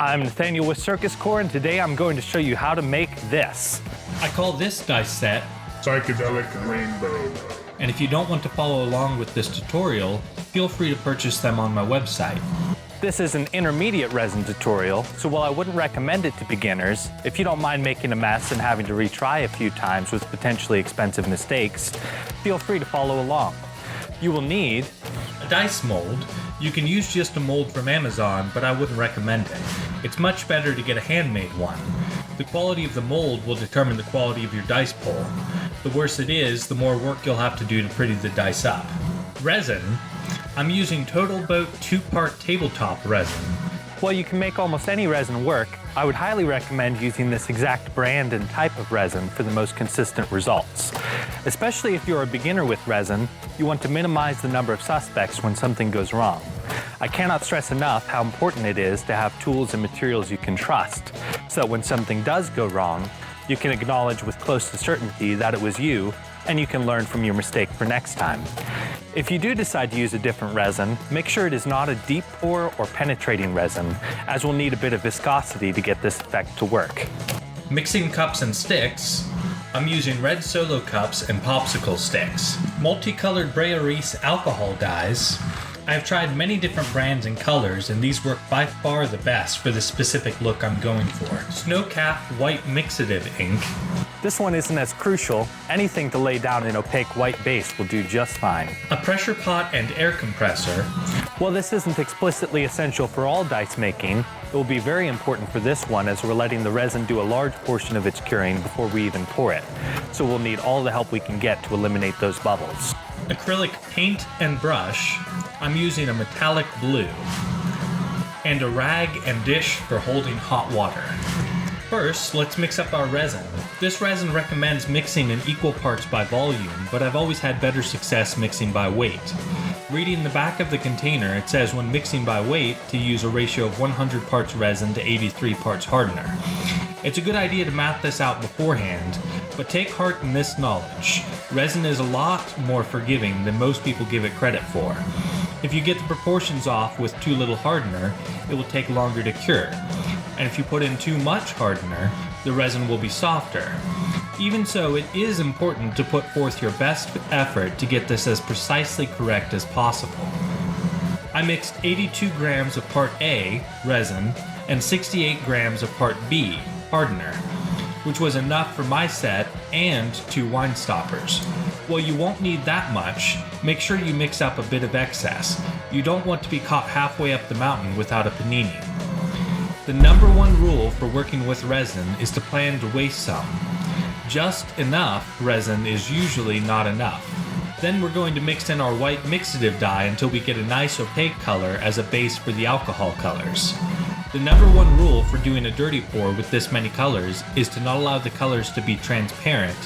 I'm Nathaniel with Circus Core, and today I'm going to show you how to make this. I call this dice set Psychedelic Rainbow. And if you don't want to follow along with this tutorial, feel free to purchase them on my website. This is an intermediate resin tutorial, so while I wouldn't recommend it to beginners, if you don't mind making a mess and having to retry a few times with potentially expensive mistakes, feel free to follow along. You will need a dice mold. You can use just a mold from Amazon, but I wouldn't recommend it. It's much better to get a handmade one. The quality of the mold will determine the quality of your dice pull. The worse it is, the more work you'll have to do to pretty the dice up. Resin. I'm using Total Boat 2-part tabletop resin. While you can make almost any resin work, I would highly recommend using this exact brand and type of resin for the most consistent results. Especially if you're a beginner with resin, you want to minimize the number of suspects when something goes wrong. I cannot stress enough how important it is to have tools and materials you can trust, so that when something does go wrong, you can acknowledge with close to certainty that it was you, and you can learn from your mistake for next time. If you do decide to use a different resin, make sure it is not a deep pour or penetrating resin, as we'll need a bit of viscosity to get this effect to work. Mixing cups and sticks. I'm using red Solo cups and popsicle sticks. Multicolored Pressurize alcohol dyes. I have tried many different brands and colors, and these work by far the best for the specific look I'm going for. Snowcap white mixative ink. This one isn't as crucial. Anything to lay down an opaque white base will do just fine. A pressure pot and air compressor. While this isn't explicitly essential for all dice making, it will be very important for this one as we're letting the resin do a large portion of its curing before we even pour it. So we'll need all the help we can get to eliminate those bubbles. Acrylic paint and brush. I'm using a metallic blue. And a rag and dish for holding hot water. First, let's mix up our resin. This resin recommends mixing in equal parts by volume, but I've always had better success mixing by weight. Reading the back of the container, it says when mixing by weight to use a ratio of 100 parts resin to 83 parts hardener. It's a good idea to math this out beforehand, but take heart in this knowledge. Resin is a lot more forgiving than most people give it credit for. If you get the proportions off with too little hardener, it will take longer to cure. And if you put in too much hardener, the resin will be softer. Even so, it is important to put forth your best effort to get this as precisely correct as possible. I mixed 82 grams of part A, resin, and 68 grams of part B, hardener, which was enough for my set and 2 wine stoppers. While you won't need that much, make sure you mix up a bit of excess. You don't want to be caught halfway up the mountain without a panini. The number one rule for working with resin is to plan to waste some. Just enough resin is usually not enough. Then we're going to mix in our white mixative dye until we get a nice opaque color as a base for the alcohol colors. The number one rule for doing a dirty pour with this many colors is to not allow the colors to be transparent,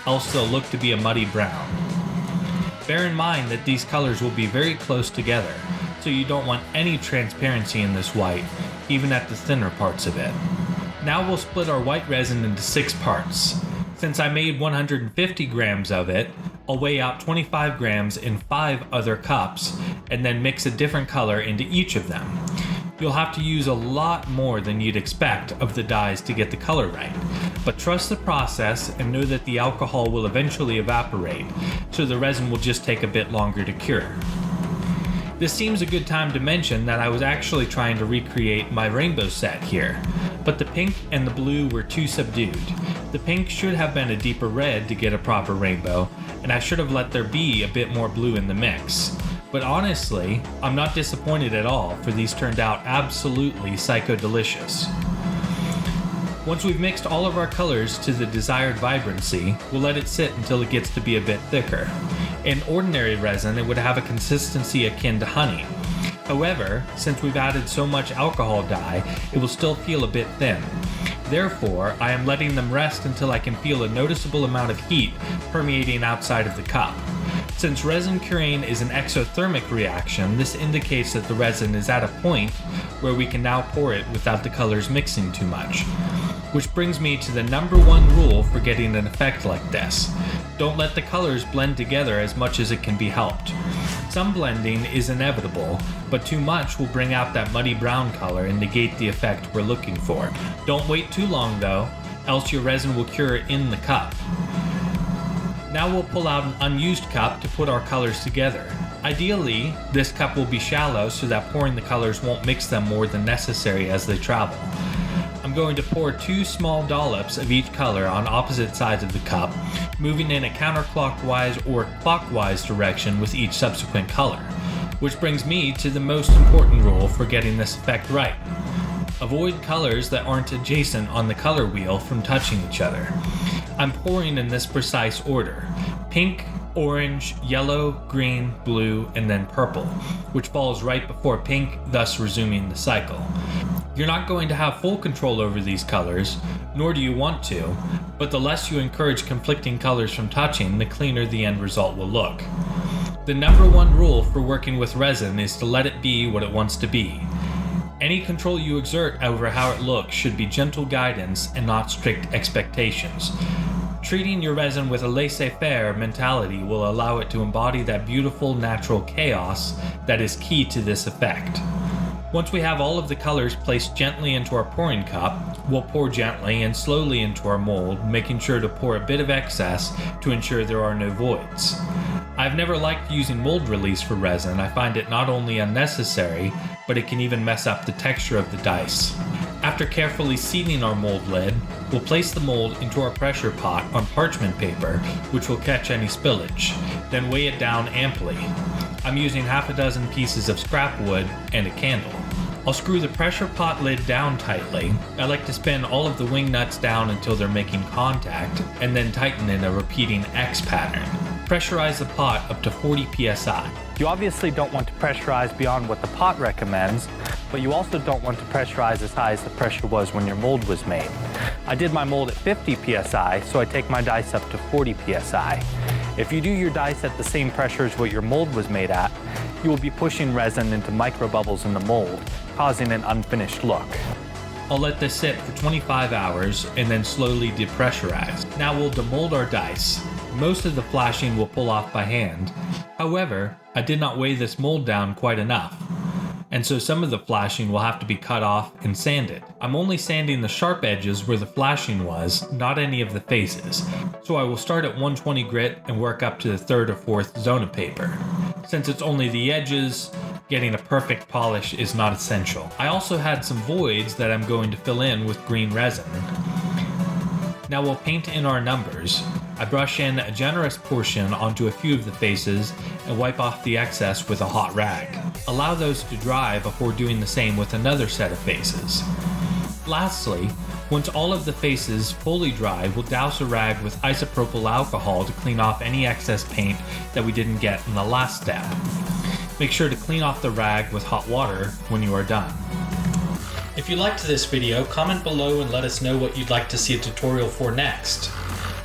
else they'll look to be a muddy brown. Bear in mind that these colors will be very close together, so you don't want any transparency in this white, even at the thinner parts of it. Now we'll split our white resin into 6 parts. Since I made 150 grams of it, I'll weigh out 25 grams in 5 other cups, and then mix a different color into each of them. You'll have to use a lot more than you'd expect of the dyes to get the color right, but trust the process and know that the alcohol will eventually evaporate, so the resin will just take a bit longer to cure. This seems a good time to mention that I was actually trying to recreate my rainbow set here, but the pink and the blue were too subdued. The pink should have been a deeper red to get a proper rainbow, and I should have let there be a bit more blue in the mix. But honestly, I'm not disappointed at all, for these turned out absolutely psycho-delicious. Once we've mixed all of our colors to the desired vibrancy, we'll let it sit until it gets to be a bit thicker. In ordinary resin, it would have a consistency akin to honey. However, since we've added so much alcohol dye, it will still feel a bit thin. Therefore, I am letting them rest until I can feel a noticeable amount of heat permeating outside of the cup. Since resin curing is an exothermic reaction, this indicates that the resin is at a point where we can now pour it without the colors mixing too much. Which brings me to the number one rule for getting an effect like this. Don't let the colors blend together as much as it can be helped. Some blending is inevitable, but too much will bring out that muddy brown color and negate the effect we're looking for. Don't wait too long though, else your resin will cure in the cup. Now we'll pull out an unused cup to put our colors together. Ideally, this cup will be shallow so that pouring the colors won't mix them more than necessary as they travel. I'm going to pour 2 small dollops of each color on opposite sides of the cup, moving in a counterclockwise or clockwise direction with each subsequent color. Which brings me to the most important rule for getting this effect right. Avoid colors that aren't adjacent on the color wheel from touching each other. I'm pouring in this precise order: pink, orange, yellow, green, blue, and then purple, which falls right before pink, thus resuming the cycle. You're not going to have full control over these colors, nor do you want to, but the less you encourage conflicting colors from touching, the cleaner the end result will look. The number one rule for working with resin is to let it be what it wants to be. Any control you exert over how it looks should be gentle guidance and not strict expectations. Treating your resin with a laissez-faire mentality will allow it to embody that beautiful natural chaos that is key to this effect. Once we have all of the colors placed gently into our pouring cup, we'll pour gently and slowly into our mold, making sure to pour a bit of excess to ensure there are no voids. I've never liked using mold release for resin. I find it not only unnecessary, but it can even mess up the texture of the dice. After carefully sealing our mold lid, we'll place the mold into our pressure pot on parchment paper, which will catch any spillage, then weigh it down amply. I'm using half a dozen pieces of scrap wood and a candle. I'll screw the pressure pot lid down tightly. I like to spin all of the wing nuts down until they're making contact, and then tighten in a repeating X pattern. Pressurize the pot up to 40 psi. You obviously don't want to pressurize beyond what the pot recommends, but you also don't want to pressurize as high as the pressure was when your mold was made. I did my mold at 50 psi, so I take my dice up to 40 psi. If you do your dice at the same pressure as what your mold was made at, you will be pushing resin into microbubbles in the mold, causing an unfinished look. I'll let this sit for 25 hours and then slowly depressurize. Now we'll demold our dice. Most of the flashing will pull off by hand. However, I did not weigh this mold down quite enough, and so some of the flashing will have to be cut off and sanded. I'm only sanding the sharp edges where the flashing was, not any of the faces. So I will start at 120 grit and work up to the 3rd or 4th zone of paper. Since it's only the edges, getting a perfect polish is not essential. I also had some voids that I'm going to fill in with green resin. Now we'll paint in our numbers. I brush in a generous portion onto a few of the faces and wipe off the excess with a hot rag. Allow those to dry before doing the same with another set of faces. Lastly, once all of the faces fully dry, we'll douse a rag with isopropyl alcohol to clean off any excess paint that we didn't get in the last step. Make sure to clean off the rag with hot water when you are done. If you liked this video, comment below and let us know what you'd like to see a tutorial for next.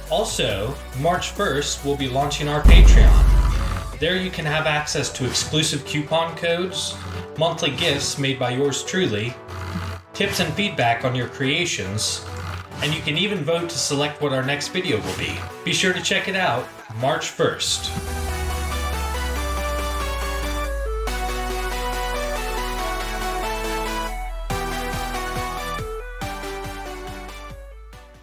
Also, March 1st, we'll be launching our Patreon. There you can have access to exclusive coupon codes, monthly gifts made by yours truly, tips and feedback on your creations, and you can even vote to select what our next video will be. Be sure to check it out March 1st.